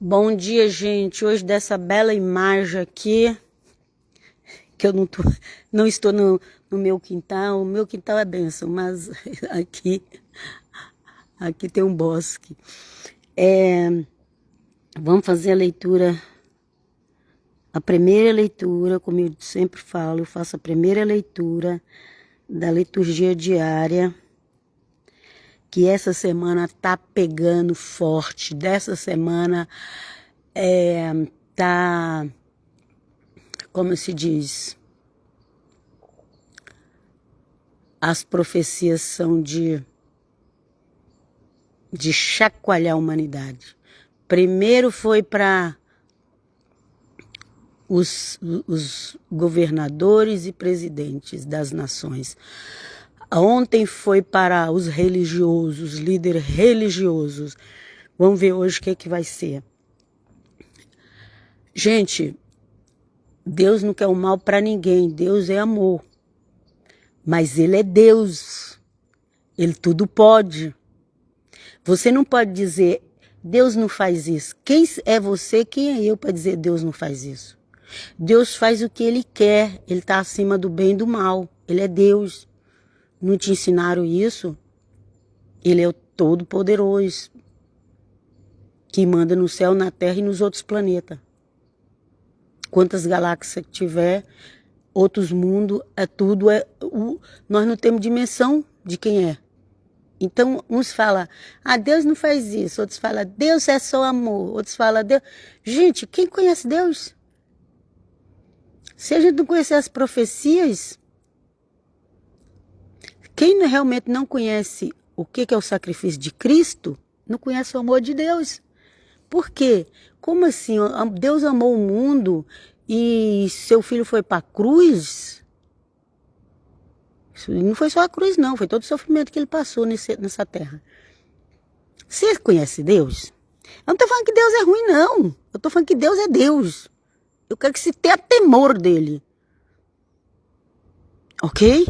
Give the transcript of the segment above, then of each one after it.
Bom dia, gente. Hoje dessa bela imagem aqui, que eu não estou no meu quintal. O meu quintal é bênção, mas aqui tem um bosque. Vamos fazer a primeira leitura, como eu sempre falo, eu faço a primeira leitura da liturgia diária, que essa semana tá pegando forte. Dessa semana tá, como se diz, as profecias são de chacoalhar a humanidade. Primeiro foi para os governadores e presidentes das nações. Ontem foi para os religiosos, líderes religiosos. Vamos ver hoje o que vai ser. Gente, Deus não quer o mal para ninguém. Deus é amor. Mas Ele é Deus. Ele tudo pode. Você não pode dizer, Deus não faz isso. Quem é você, quem é eu para dizer Deus não faz isso? Deus faz o que Ele quer. Ele está acima do bem e do mal. Ele é Deus. Não te ensinaram isso? Ele é o Todo-Poderoso, que manda no céu, na terra e nos outros planetas. Quantas galáxias tiver, outros mundos, nós não temos dimensão de quem é. Então, uns falam, Deus não faz isso. Outros falam, Deus é só amor. Outros falam, Deus... Gente, quem conhece Deus? Se a gente não conhecer as profecias, quem realmente não conhece o que é o sacrifício de Cristo, não conhece o amor de Deus. Por quê? Como assim? Deus amou o mundo e seu filho foi para a cruz? Isso não foi só a cruz, não. Foi todo o sofrimento que ele passou nessa terra. Você conhece Deus? Eu não estou falando que Deus é ruim, não. Eu estou falando que Deus é Deus. Eu quero que se tenha temor dele. Ok?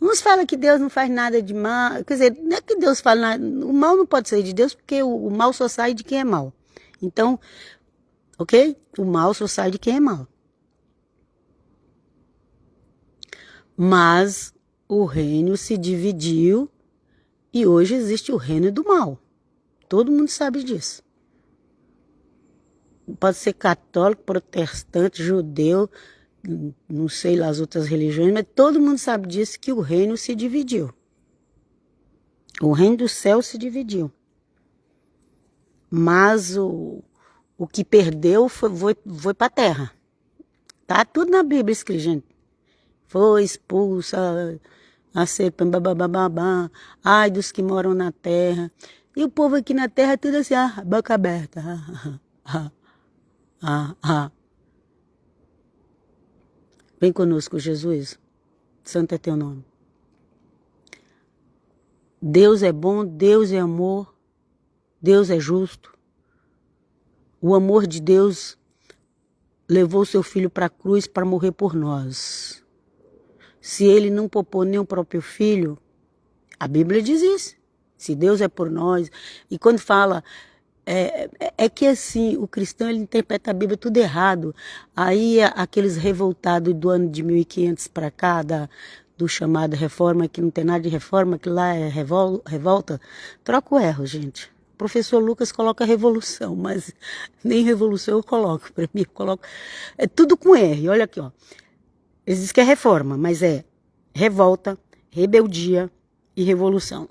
Uns falam que Deus não faz nada de mal. Quer dizer, não é que Deus fala nada. O mal não pode sair de Deus, porque o mal só sai de quem é mal. Então, ok? O mal só sai de quem é mal. Mas o reino se dividiu e hoje existe o reino do mal. Todo mundo sabe disso. Pode ser católico, protestante, judeu, não sei lá as outras religiões, mas todo mundo sabe disso, que o reino se dividiu. O reino do céu se dividiu. Mas o que perdeu foi para a terra. Tá tudo na Bíblia escrito, gente. Foi expulsa a serpente, babababá, ai dos que moram na terra. E o povo aqui na terra tudo assim, boca aberta. Vem conosco, Jesus. Santo é teu nome. Deus é bom, Deus é amor, Deus é justo. O amor de Deus levou seu filho para a cruz para morrer por nós. Se ele não poupou nem o próprio filho, a Bíblia diz isso. Se Deus é por nós. E quando fala, é que assim, o cristão ele interpreta a Bíblia tudo errado. Aí aqueles revoltados do ano de 1500 para cá, do chamado reforma, que não tem nada de reforma, que lá é revolta, troca o erro, gente. O professor Lucas coloca revolução, mas nem revolução eu coloco. Para mim, eu coloco. É tudo com R. Olha aqui, ó. Eles dizem que é reforma, mas é revolta, rebeldia e revolução.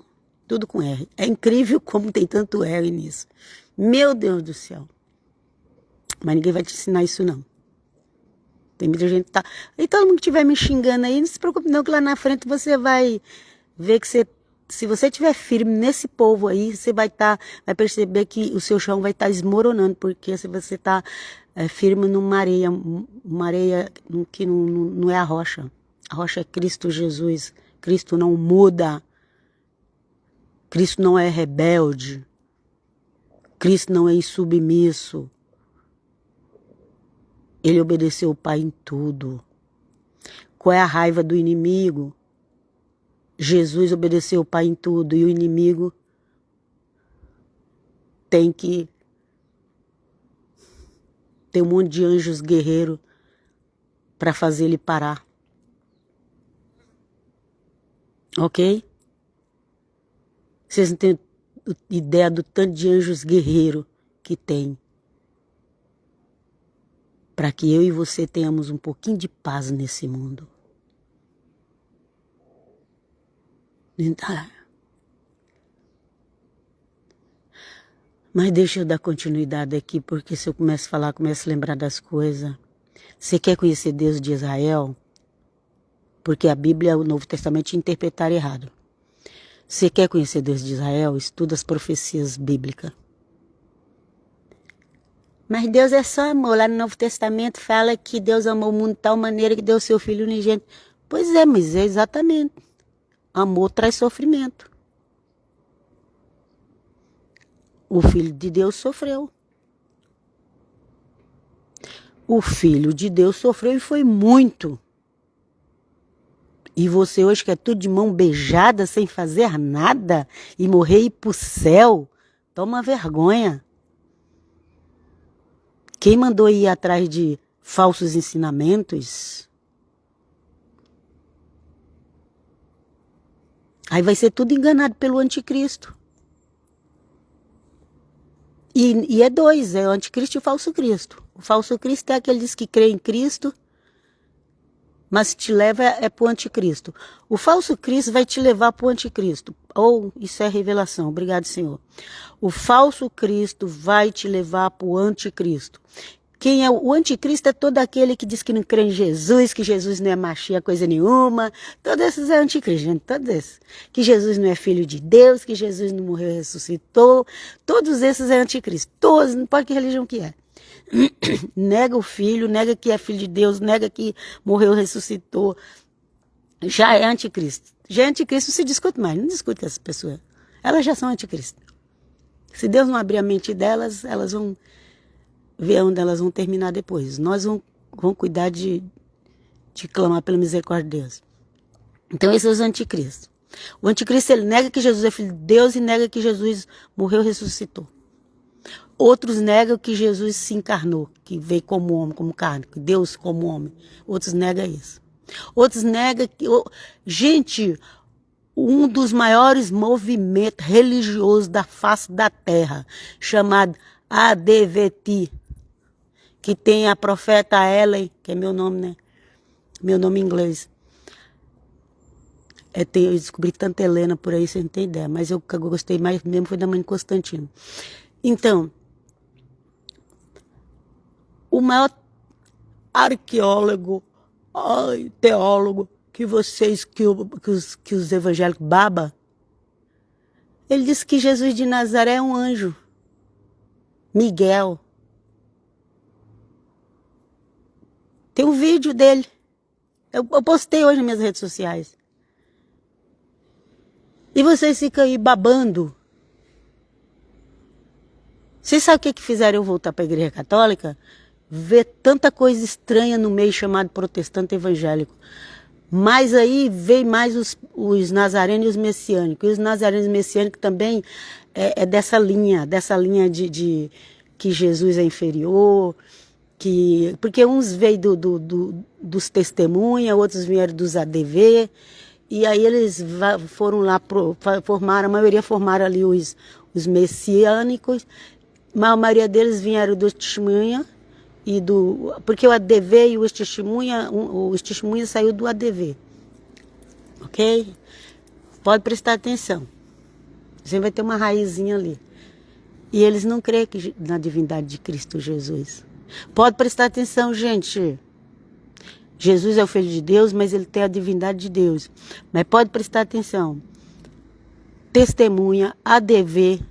Tudo com R. É incrível como tem tanto R nisso. Meu Deus do céu. Mas ninguém vai te ensinar isso, não. Tem muita gente que tá... E todo mundo que estiver me xingando aí, não se preocupe não, que lá na frente você vai ver que se você estiver firme nesse povo aí, você vai perceber que o seu chão vai estar desmoronando, porque se você está firme numa areia que não é a rocha. A rocha é Cristo Jesus. Cristo não muda. Cristo não é rebelde. Cristo não é insubmisso. Ele obedeceu o Pai em tudo. Qual é a raiva do inimigo? Jesus obedeceu o Pai em tudo e o inimigo tem que tem um monte de anjos guerreiros para fazer ele parar. Ok? Vocês não têm ideia do tanto de anjos guerreiros que tem. Para que eu e você tenhamos um pouquinho de paz nesse mundo. Mas deixa eu dar continuidade aqui, porque se eu começo a falar, começo a lembrar das coisas. Você quer conhecer Deus de Israel? Porque a Bíblia, o Novo Testamento, interpretaram errado. Você quer conhecer Deus de Israel? Estuda as profecias bíblicas. Mas Deus é só amor. Lá no Novo Testamento fala que Deus amou o mundo de tal maneira que deu seu Filho unigênito. Pois é, mas é exatamente. Amor traz sofrimento. O Filho de Deus sofreu. O Filho de Deus sofreu e foi muito. E você hoje quer tudo de mão beijada, sem fazer nada, e morrer e ir pro céu? Toma vergonha. Quem mandou ir atrás de falsos ensinamentos? Aí vai ser tudo enganado pelo anticristo. E é dois, é o anticristo e o falso Cristo. O falso Cristo é aquele que crê em Cristo, mas te leva para o anticristo. O falso Cristo vai te levar para o anticristo. Isso é revelação, obrigado, Senhor. O falso Cristo vai te levar para o anticristo. Quem é o anticristo? É todo aquele que diz que não crê em Jesus, que Jesus não é Machia coisa nenhuma. Todos esses é anticristo, gente, todos esses. Que Jesus não é filho de Deus, que Jesus não morreu e ressuscitou. Todos esses é anticristo. Todos, não importa que religião que é. Nega o filho, nega que é filho de Deus, nega que morreu e ressuscitou. Já é anticristo. Já é anticristo, não se discute mais, não discute com essas pessoas. Elas já são anticristo. Se Deus não abrir a mente delas, elas vão ver onde elas vão terminar depois. Nós vamos cuidar de clamar pela misericórdia de Deus. Então esses são os anticristos. O anticristo, ele nega que Jesus é filho de Deus e nega que Jesus morreu e ressuscitou. Outros negam que Jesus se encarnou, que veio como homem, como carne, que Deus como homem. Outros negam isso. Outros negam que... Gente, um dos maiores movimentos religiosos da face da terra, chamado ADVT, que tem a profeta Ellen, que é meu nome, né? Meu nome em inglês. Eu descobri tanta Helena por aí, você não tem ideia. Mas eu gostei mais mesmo foi da mãe de Constantino. Então, o maior arqueólogo, teólogo, que vocês, que os evangélicos baba, ele disse que Jesus de Nazaré é um anjo. Miguel. Tem um vídeo dele. Eu postei hoje nas minhas redes sociais. E vocês ficam aí babando. Vocês sabem o que fizeram eu voltar para a igreja católica? Ver tanta coisa estranha no meio chamado protestante evangélico. Mas aí veio mais os nazarenos e os messiânicos. E os nazarenos e messiânicos também é dessa linha de que Jesus é inferior. Porque uns veio dos testemunhas, outros vieram dos ADV. E aí eles foram lá, a maioria formaram ali os messiânicos. Mas a maioria deles vieram do testemunha. Porque o ADV e os testemunha saiu do ADV. Ok? Pode prestar atenção. Você vai ter uma raizinha ali. E eles não creem na divindade de Cristo Jesus. Pode prestar atenção, gente. Jesus é o Filho de Deus, mas ele tem a divindade de Deus. Mas pode prestar atenção. Testemunha, ADV,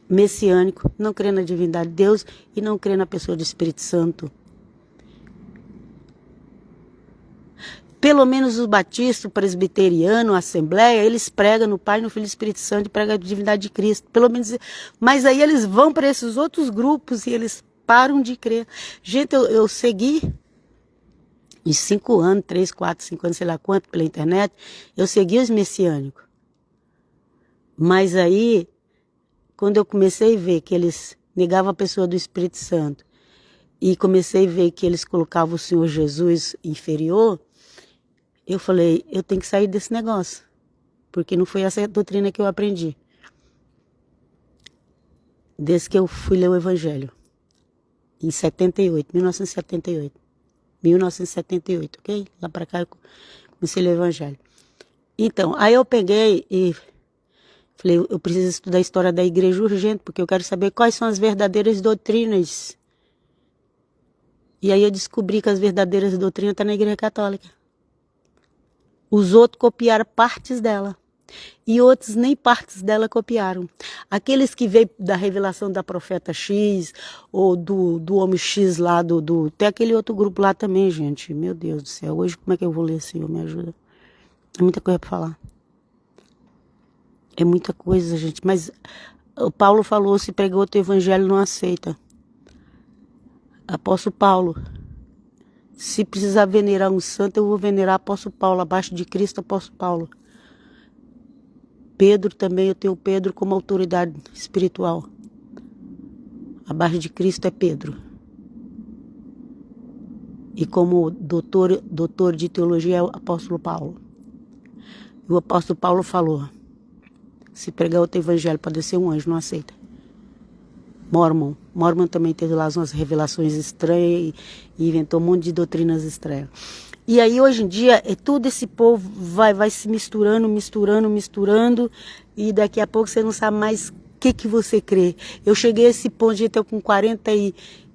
messiânico, não crê na divindade de Deus e não crê na pessoa do Espírito Santo. Pelo menos os batistas, o presbiteriano, a assembleia, eles pregam no Pai, no Filho e no Espírito Santo e pregam a divindade de Cristo. Pelo menos, mas aí eles vão para esses outros grupos e eles param de crer. Gente, eu segui em 5 anos, 3, 4, 5 anos, sei lá quanto, pela internet, eu segui os messiânicos. Mas aí, quando eu comecei a ver que eles negavam a pessoa do Espírito Santo e comecei a ver que eles colocavam o Senhor Jesus inferior, eu falei, eu tenho que sair desse negócio, porque não foi essa doutrina que eu aprendi. Desde que eu fui ler o Evangelho, em 1978, 1978, ok? Lá para cá eu comecei a ler o Evangelho. Então, aí eu peguei e falei, eu preciso estudar a história da igreja urgente, porque eu quero saber quais são as verdadeiras doutrinas. E aí eu descobri que as verdadeiras doutrinas estão na igreja católica. Os outros copiaram partes dela. E outros nem partes dela copiaram. Aqueles que veio da revelação da profeta X, ou do homem X lá, tem aquele outro grupo lá também, gente. Meu Deus do céu, hoje como é que eu vou ler, Senhor? Me ajuda. É muita coisa para falar. É muita coisa, gente. Mas o Paulo falou, se pregar outro evangelho, não aceita. Apóstolo Paulo. Se precisar venerar um santo, eu vou venerar apóstolo Paulo. Abaixo de Cristo, apóstolo Paulo. Pedro também, eu tenho Pedro como autoridade espiritual. Abaixo de Cristo é Pedro. E como doutor de teologia é o apóstolo Paulo. E o apóstolo Paulo falou, se pregar outro evangelho para descer um anjo, não aceita. Mormon também teve lá umas revelações estranhas e inventou um monte de doutrinas estranhas. E aí hoje em dia, todo esse povo vai se misturando, e daqui a pouco você não sabe mais o que você crê. Eu cheguei a esse ponto de ter com 40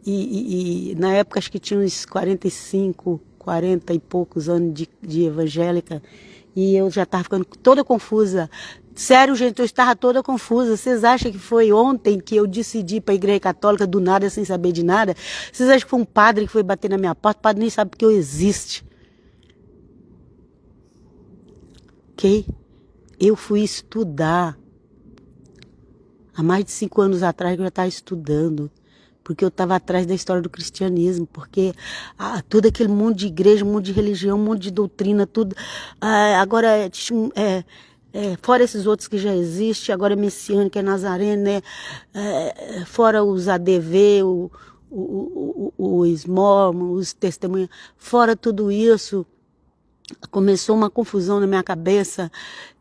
e na época acho que tinha uns 45, 40 e poucos anos de evangélica, e eu já estava ficando toda confusa. Sério, gente, eu estava toda confusa. Vocês acham que foi ontem que eu decidi para a igreja católica do nada, sem saber de nada? Vocês acham que foi um padre que foi bater na minha porta? O padre nem sabe que eu existo. Ok? Eu fui estudar. Há mais de 5 anos atrás eu já estava estudando. Porque eu estava atrás da história do cristianismo. Porque todo aquele mundo de igreja, um monte de religião, um monte de doutrina, tudo. Agora fora esses outros que já existem, agora é messiânico, é nazareno, né? Fora os ADV, os mormons, os testemunhas, fora tudo isso, começou uma confusão na minha cabeça.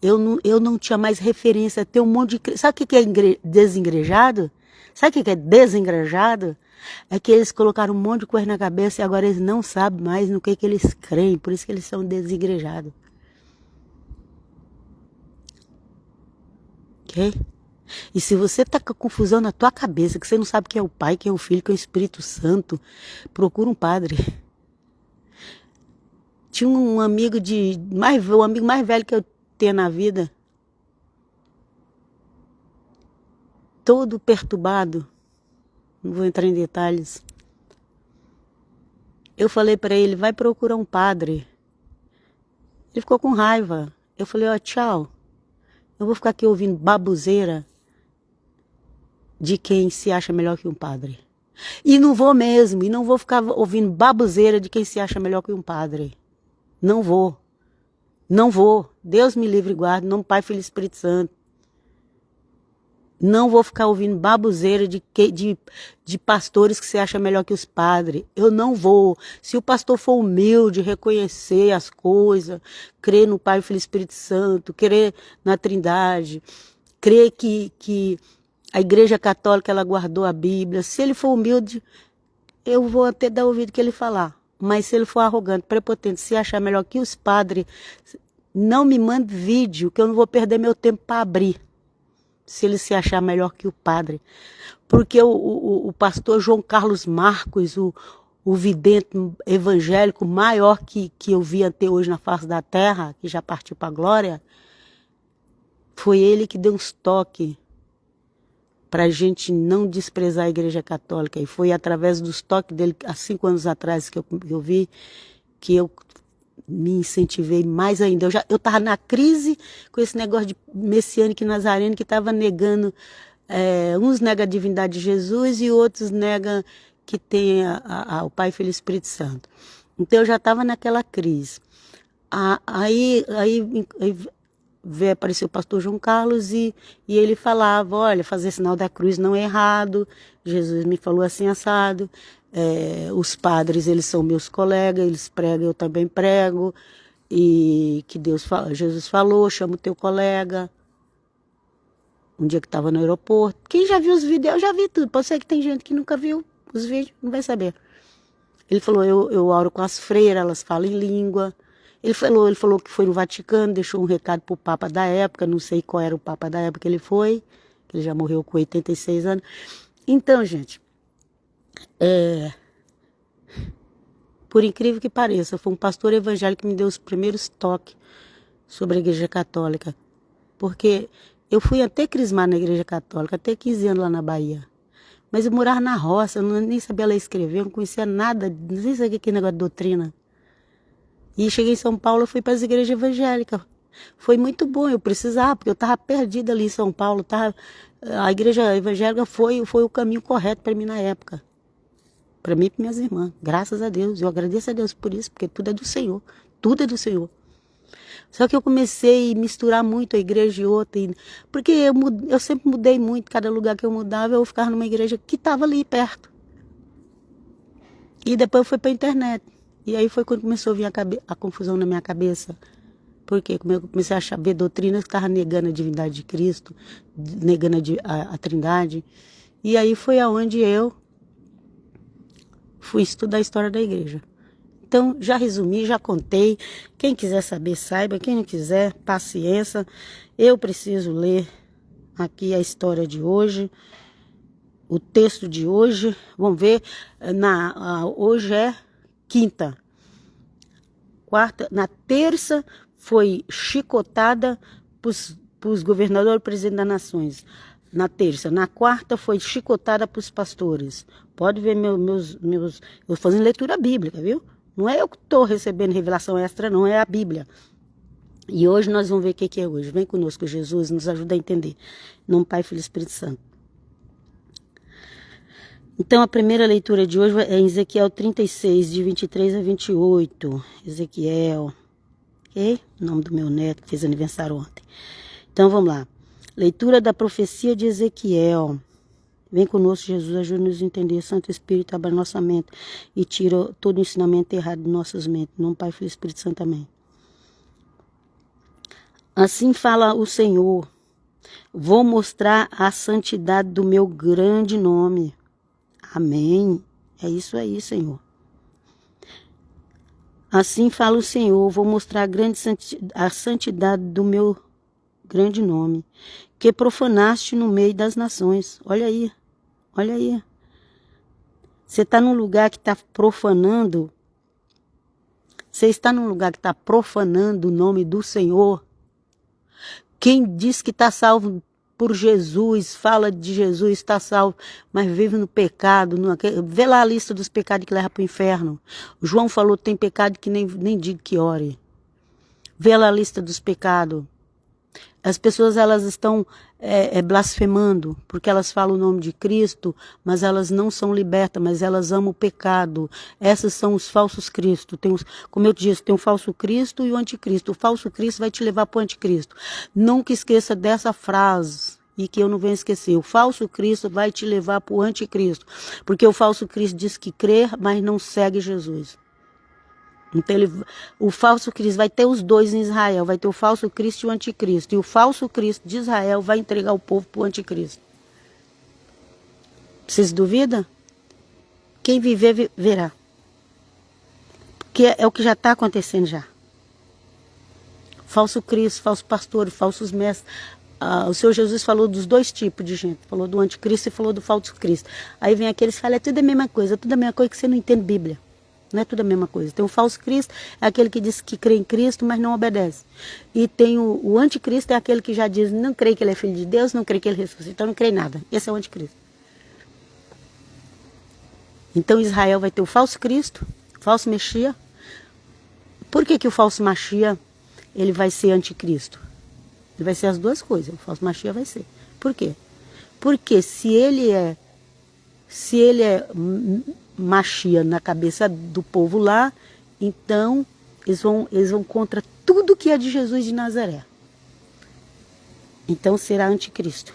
Eu não tinha mais referência, tem um monte de... Sabe o que é desengrejado? Sabe o que é desengrejado? É que eles colocaram um monte de coisa na cabeça e agora eles não sabem mais no que eles creem, por isso que eles são desigrejados. Ok? E se você está com confusão na tua cabeça, que você não sabe quem é o Pai, quem é o Filho, quem é o Espírito Santo, procura um padre. Tinha um amigo o amigo mais velho que eu tenho na vida, todo perturbado, não vou entrar em detalhes. Eu falei para ele, vai procurar um padre. Ele ficou com raiva. Eu falei, tchau. Eu vou ficar aqui ouvindo baboseira de quem se acha melhor que um padre. E não vou mesmo, e não vou ficar ouvindo baboseira de quem se acha melhor que um padre. Não vou. Não vou. Deus me livre e guarde, em nome do Pai, Filho e Espírito Santo. Não vou ficar ouvindo baboseira de pastores que se acham melhor que os padres. Eu não vou. Se o pastor for humilde, reconhecer as coisas, crer no Pai, Filho e Espírito Santo, crer na Trindade, crer que a Igreja Católica ela guardou a Bíblia. Se ele for humilde, eu vou até dar ouvido que ele falar. Mas se ele for arrogante, prepotente, se achar melhor que os padres, não me mande vídeo, que eu não vou perder meu tempo para abrir. Se ele se achar melhor que o padre. Porque o pastor João Carlos Marcos, o vidente evangélico maior que eu vi até hoje na face da terra, que já partiu para a glória, foi ele que deu uns toques para a gente não desprezar a Igreja Católica. E foi através dos toques dele, há 5 anos atrás, que eu vi, que eu me incentivei mais ainda. Eu estava na crise com esse negócio de messiânico e nazareno, que estava negando, uns negam a divindade de Jesus e outros negam que tem o Pai, Filho e Espírito Santo. Então eu já estava naquela crise. Aí veio aparecer o pastor João Carlos e ele falava, olha, fazer sinal da cruz não é errado, Jesus me falou assim assado, Os padres, eles são meus colegas, eles pregam, eu também prego. E que Jesus falou, chama o teu colega. Um dia que estava no aeroporto. Quem já viu os vídeos? Eu já vi tudo. Pode ser que tem gente que nunca viu os vídeos, não vai saber. Ele falou, eu oro com as freiras, elas falam em língua. Ele falou que foi no Vaticano, deixou um recado pro Papa da época, não sei qual era o Papa da época que ele foi, que ele já morreu com 86 anos. Então, gente, por incrível que pareça, foi um pastor evangélico que me deu os primeiros toques sobre a Igreja Católica. Porque eu fui até crismar na Igreja Católica, até 15 anos lá na Bahia. Mas eu morava na roça, eu nem sabia ler e escrever, eu não conhecia nada, nem sabia o que é negócio de doutrina. E cheguei em São Paulo, eu fui para as igrejas evangélicas. Foi muito bom, eu precisava, porque eu estava perdida ali em São Paulo. A igreja evangélica foi o caminho correto para mim na época. Para mim e para minhas irmãs. Graças a Deus. Eu agradeço a Deus por isso, porque tudo é do Senhor. Tudo é do Senhor. Só que eu comecei a misturar muito a igreja e outra. Porque eu sempre mudei muito. Cada lugar que eu mudava, eu ficava numa igreja que estava ali perto. E depois eu fui para a internet. E aí foi quando começou a vir a confusão na minha cabeça. Porque eu comecei a ver doutrinas que estavam negando a divindade de Cristo, negando a Trindade. E aí foi aonde eu fui estudar a história da igreja. Então, já resumi, já contei. Quem quiser saber, saiba. Quem não quiser, paciência. Eu preciso ler aqui a história de hoje, o texto de hoje. Vamos ver, hoje é quinta. Na terça foi chicotada para os governadores e presidentes das nações. Na terça. Na quarta foi chicotada para os pastores. Pode ver meus... Eu estou fazendo leitura bíblica, viu? Não é eu que estou recebendo revelação extra, não. É a Bíblia. E hoje nós vamos ver o que é hoje. Vem conosco, Jesus, nos ajuda a entender. Em nome do Pai, Filho e Espírito Santo. Então, a primeira leitura de hoje é em Ezequiel 36, de 23 a 28. Ezequiel, ok? O nome do meu neto, que fez aniversário ontem. Então, vamos lá. Leitura da profecia de Ezequiel. Vem conosco, Jesus, ajuda-nos a entender. Santo Espírito, abra nossa mente e tira todo o ensinamento errado de nossas mentes. Em nome do Pai, Filho e Espírito Santo, amém. Assim fala o Senhor. Vou mostrar a santidade do meu grande nome. Amém. É isso aí, Senhor. Assim fala o Senhor, vou mostrar a santidade do meu grande nome, que profanaste no meio das nações. Olha aí, olha aí. Você está num lugar que está profanando. Você está num lugar que está profanando o nome do Senhor. Quem diz que está salvo por Jesus, fala de Jesus, está salvo, mas vive no pecado. Vê lá a lista dos pecados que leva para o inferno. O João falou que tem pecado que nem diga que ore. Vê lá a lista dos pecados. As pessoas, elas estão blasfemando, porque elas falam o nome de Cristo, mas elas não são libertas, mas elas amam o pecado. Esses são os falsos cristos. Como eu disse, tem o falso Cristo e o anticristo. O falso Cristo vai te levar para o anticristo. Nunca esqueça dessa frase, e que eu não venho esquecer. O falso Cristo vai te levar para o anticristo, porque o falso Cristo diz que crê, mas não segue Jesus. Então o falso Cristo vai ter os dois em Israel, vai ter o falso Cristo e o anticristo. E o falso Cristo de Israel vai entregar o povo para o anticristo. Vocês duvidam? Quem viver, verá. Porque é o que já está acontecendo já. Falso Cristo, falso pastor, falsos mestres. O Senhor Jesus falou dos dois tipos de gente. Falou do anticristo e falou do falso Cristo. Aí vem aqueles que falam, é tudo a mesma coisa, tudo a mesma coisa que você não entende Bíblia. Não é tudo a mesma coisa. Tem o falso Cristo, é aquele que diz que crê em Cristo, mas não obedece. E tem o anticristo, é aquele que já diz, não crê que ele é filho de Deus, não crê que ele ressuscitou, não crê em nada. Esse é o anticristo. Então Israel vai ter o falso Cristo, o falso Messias. Por que o falso Messias, ele vai ser anticristo? Ele vai ser as duas coisas, o falso Messias vai ser. Por quê? Porque se ele é Machia na cabeça do povo lá, então eles vão contra tudo que é de Jesus de Nazaré. Então será anticristo.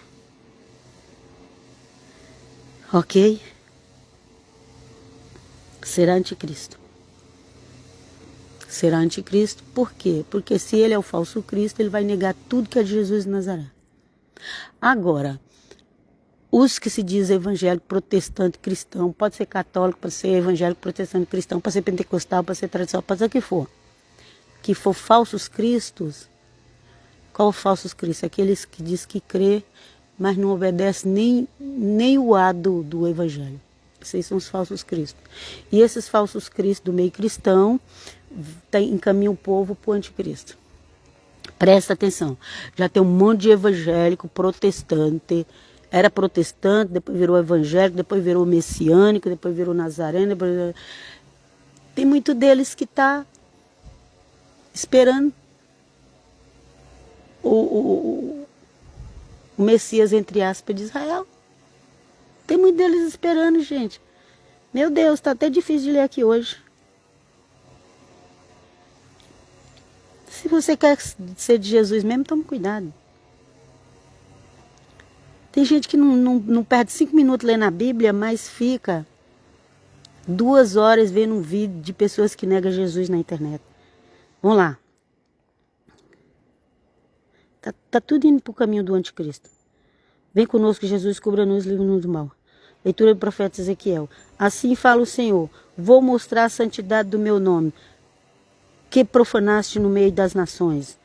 Ok? será anticristo. Será anticristo, por quê? Porque se ele é o falso Cristo, ele vai negar tudo que é de Jesus de Nazaré. Agora, os que se dizem evangélico, protestante, cristão, pode ser católico, pode ser evangélico, protestante, cristão, pode ser pentecostal, pode ser tradicional, pode ser o que for falsos cristos. Qual falsos cristos? Aqueles que diz que crê, mas não obedece nem o A do evangelho. Esses são os falsos cristos. E esses falsos cristos do meio cristão encaminham o povo para o anticristo. Presta atenção. Já tem um monte de evangélico, protestante. Era protestante, depois virou evangélico, depois virou messiânico, depois virou nazareno. Depois... Tem muito deles que está esperando o Messias, entre aspas, de Israel. Tem muito deles esperando, gente. Meu Deus, está até difícil de ler aqui hoje. Se você quer ser de Jesus mesmo, tome cuidado. Tem gente que não perde 5 minutos lendo a Bíblia, mas fica 2 horas vendo um vídeo de pessoas que negam Jesus na internet. Vamos lá. Tá tudo indo para o caminho do anticristo. Vem conosco, Jesus, cubra-nos, livra-nos do mal. Leitura do profeta Ezequiel. Assim fala o Senhor, vou mostrar a santidade do meu nome, que profanaste no meio das nações.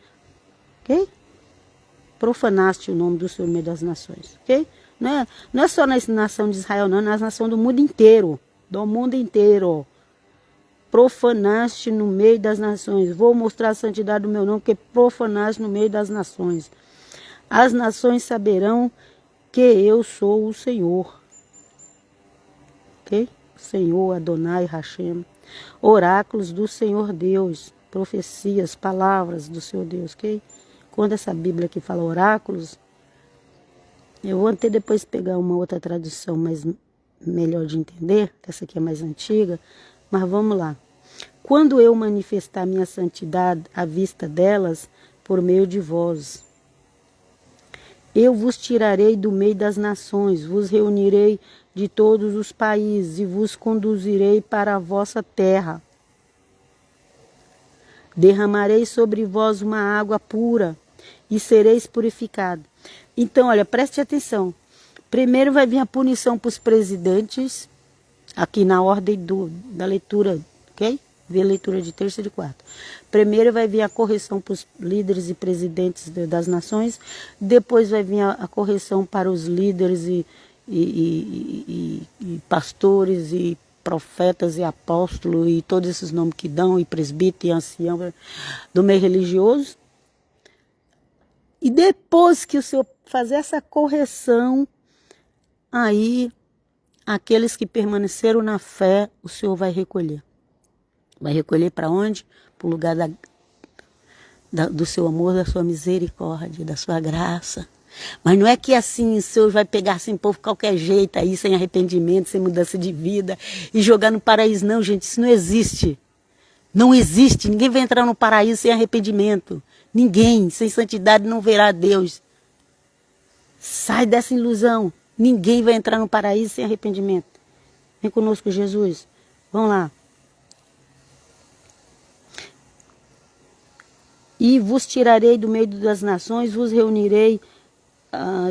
Ok? Profanaste o nome do Senhor no meio das nações. Ok? Não é só na nação de Israel, não, é na nação do mundo inteiro. Do mundo inteiro. Profanaste no meio das nações. Vou mostrar a santidade do meu nome, que profanaste no meio das nações. As nações saberão que eu sou o Senhor. Ok? Senhor, Adonai, Hashem. Oráculos do Senhor Deus. Profecias, palavras do Senhor Deus. Ok? Quando essa Bíblia aqui fala oráculos, eu vou até depois pegar uma outra tradução mais melhor de entender, que essa aqui é mais antiga, mas vamos lá. Quando eu manifestar minha santidade à vista delas, por meio de vós, eu vos tirarei do meio das nações, vos reunirei de todos os países e vos conduzirei para a vossa terra. Derramarei sobre vós uma água pura e sereis purificados. Então, olha, preste atenção. Primeiro vai vir a punição para os presidentes, aqui na ordem da leitura, ok? Vê a leitura de terça e de quarta. Primeiro vai vir a correção para os líderes e presidentes das nações, depois vai vir a correção para os líderes e pastores e profetas e apóstolos e todos esses nomes que dão, e presbítero e ancião do meio religioso. E depois que o Senhor fazer essa correção, aí aqueles que permaneceram na fé, o Senhor vai recolher. Vai recolher para onde? Para o lugar do seu amor, da sua misericórdia, da sua graça. Mas não é que assim o Senhor vai pegar assim povo de qualquer jeito aí, sem arrependimento, sem mudança de vida, e jogar no paraíso. Não, gente, isso não existe. Não existe. Ninguém vai entrar no paraíso sem arrependimento. Ninguém, sem santidade, não verá Deus. Sai dessa ilusão. Ninguém vai entrar no paraíso sem arrependimento. Vem conosco, Jesus. Vamos lá. E vos tirarei do meio das nações, vos reunirei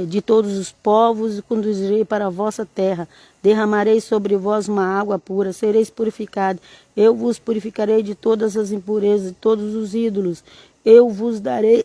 de todos os povos, e conduzirei para a vossa terra. Derramarei sobre vós uma água pura, sereis purificados. Eu vos purificarei de todas as impurezas, de todos os ídolos. Eu vos darei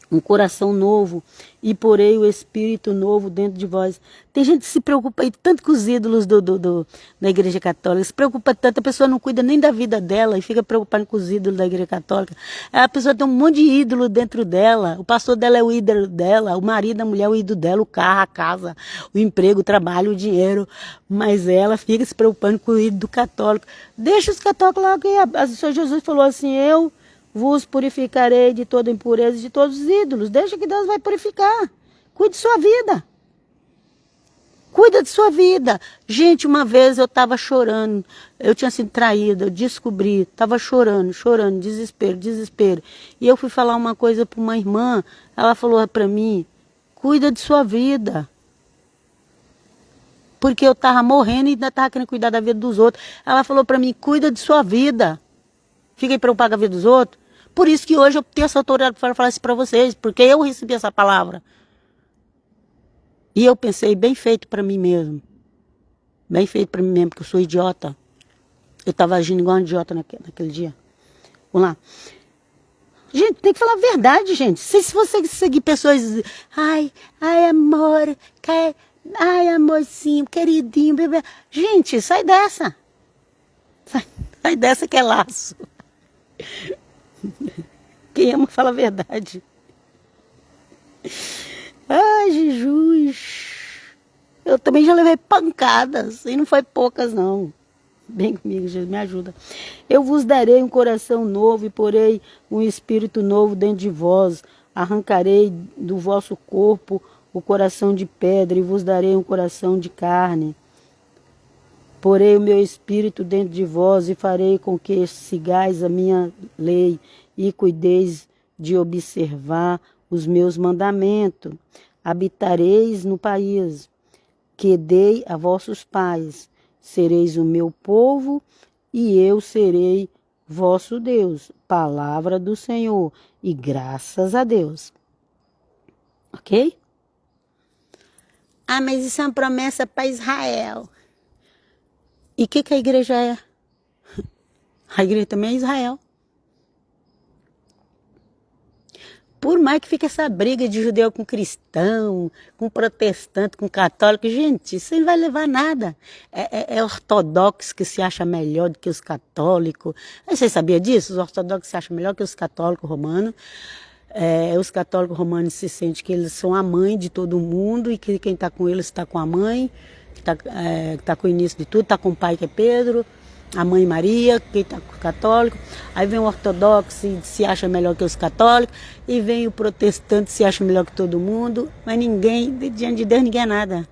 um coração novo e porei o espírito novo dentro de vós. Tem gente que se preocupa aí tanto com os ídolos da Igreja Católica, se preocupa tanto, a pessoa não cuida nem da vida dela e fica preocupada com os ídolos da Igreja Católica. A pessoa tem um monte de ídolo dentro dela, o pastor dela é o ídolo dela, o marido, a mulher é o ídolo dela, o carro, a casa, o emprego, o trabalho, o dinheiro, mas ela fica se preocupando com o ídolo do católico. Deixa os católicos lá, que o Senhor Jesus falou assim, eu vos purificarei de toda impureza e de todos os ídolos. Deixa que Deus vai purificar. Cuide de sua vida. Cuida de sua vida. Gente, uma vez eu estava chorando. Eu tinha sido traída, eu descobri. Estava chorando, desespero, desespero. E eu fui falar uma coisa para uma irmã. Ela falou para mim, cuida de sua vida. Porque eu estava morrendo e ainda estava querendo cuidar da vida dos outros. Ela falou para mim, cuida de sua vida. Fiquem preocupados com a vida dos outros. Por isso que hoje eu tenho essa autoridade para falar isso para vocês. Porque eu recebi essa palavra. E eu pensei, bem feito para mim mesmo. Bem feito para mim mesmo, porque eu sou idiota. Eu estava agindo igual um idiota naquele dia. Vamos lá. Gente, tem que falar a verdade, gente. Se você seguir pessoas... Ai, amor. Ai, amorzinho, queridinho. Bebê. Gente, sai dessa. Sai dessa que é laço. Quem ama fala a verdade. Ai, Jesus. Eu também já levei pancadas. E não foi poucas, não. Vem comigo, Jesus, me ajuda. Eu vos darei um coração novo e porei um espírito novo dentro de vós. Arrancarei do vosso corpo o coração de pedra e vos darei um coração de carne. Porei o meu espírito dentro de vós e farei com que sigais a minha lei e cuideis de observar os meus mandamentos. Habitareis no país que dei a vossos pais. Sereis o meu povo e eu serei vosso Deus. Palavra do Senhor. E graças a Deus. Ok? Ah, mas isso é uma promessa para Israel. E o que a igreja é? A igreja também é Israel. Por mais que fique essa briga de judeu com cristão, com protestante, com católico, gente, isso não vai levar a nada. É ortodoxo que se acha melhor do que os católicos. Você sabia disso? Os ortodoxos se acham melhor que os católicos romanos. Os católicos romanos se sentem que eles são a mãe de todo mundo e que quem está com eles está com a mãe, está com o início de tudo, está com o pai que é Pedro, a mãe Maria, quem está com o católico. Aí vem o ortodoxo e se acha melhor que os católicos, e vem o protestante se acha melhor que todo mundo, mas ninguém, diante de Deus, ninguém é nada.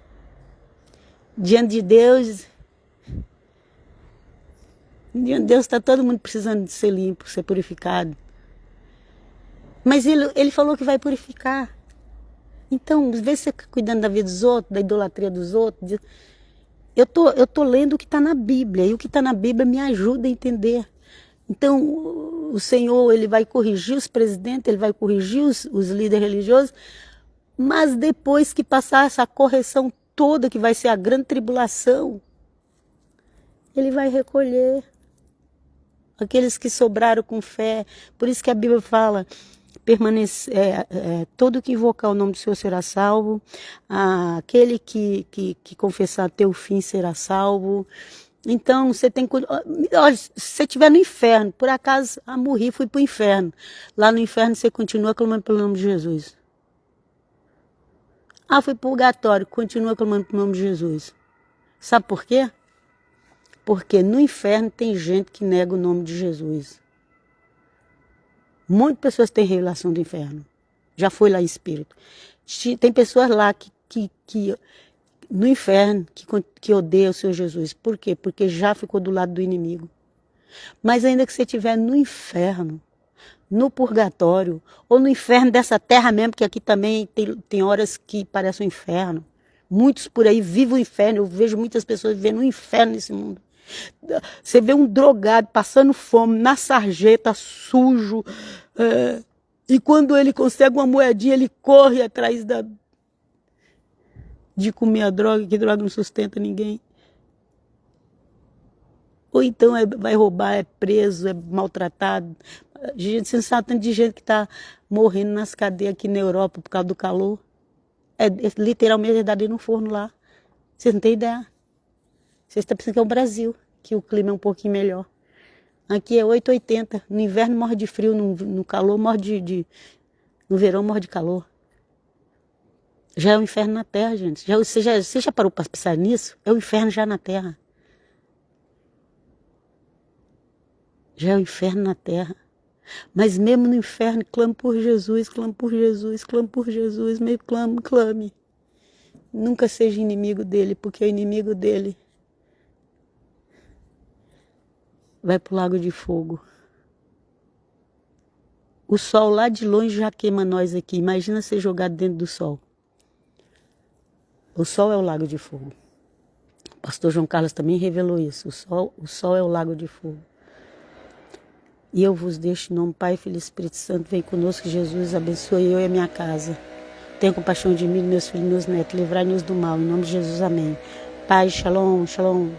Diante de Deus está todo mundo precisando de ser limpo, ser purificado. Mas ele falou que vai purificar. Então, às vezes você fica cuidando da vida dos outros, da idolatria dos outros. Eu tô lendo o que está na Bíblia, e o que está na Bíblia me ajuda a entender. Então, o Senhor, ele vai corrigir os presidentes, ele vai corrigir os líderes religiosos, mas depois que passar essa correção toda, que vai ser a grande tribulação, ele vai recolher aqueles que sobraram com fé. Por isso que a Bíblia fala, todo que invocar o nome do Senhor será salvo, aquele que confessar teu fim será salvo. Então, você tem que... Olha, se você estiver no inferno, por acaso, morri, fui para o inferno. Lá no inferno você continua clamando pelo nome de Jesus. Fui para o purgatório, continua clamando pelo nome de Jesus. Sabe por quê? Porque no inferno tem gente que nega o nome de Jesus. Muitas pessoas têm revelação do inferno. Já foi lá em espírito. Tem pessoas lá que no inferno que odeia o Senhor Jesus. Por quê? Porque já ficou do lado do inimigo. Mas ainda que você estiver no inferno, no purgatório, ou no inferno dessa terra mesmo, porque aqui também tem horas que parece um inferno. Muitos por aí vivem o inferno. Eu vejo muitas pessoas vivendo um inferno nesse mundo. Você vê um drogado passando fome na sarjeta, sujo, e quando ele consegue uma moedinha, ele corre atrás de comer a droga, que droga não sustenta ninguém. Ou então vai roubar, é preso, é maltratado. Gente, você não sabe tanto de gente que está morrendo nas cadeias aqui na Europa por causa do calor. Literalmente dado no forno lá. Vocês não têm ideia. Vocês estão pensando que é o Brasil, que o clima é um pouquinho melhor. Aqui é 8,80. No inverno morre de frio, no calor morre no verão morre de calor. Já é o inferno na terra, gente. Você já parou para pensar nisso? É o inferno já na terra. Já é o inferno na terra. Mas mesmo no inferno, clame por Jesus, clame por Jesus, clame por Jesus, meio clame. Nunca seja inimigo dele, porque o inimigo dele vai para o lago de fogo. O sol lá de longe já queima nós aqui. Imagina ser jogado dentro do sol. O sol é o lago de fogo. pastor João Carlos também revelou isso. O sol é o lago de fogo. E eu vos deixo em nome do Pai, Filho e Espírito Santo. Vem conosco, Jesus, abençoe eu e a minha casa. Tenha compaixão de mim, meus filhos e meus netos. Livrai-nos do mal. Em nome de Jesus, amém. Pai, shalom, shalom.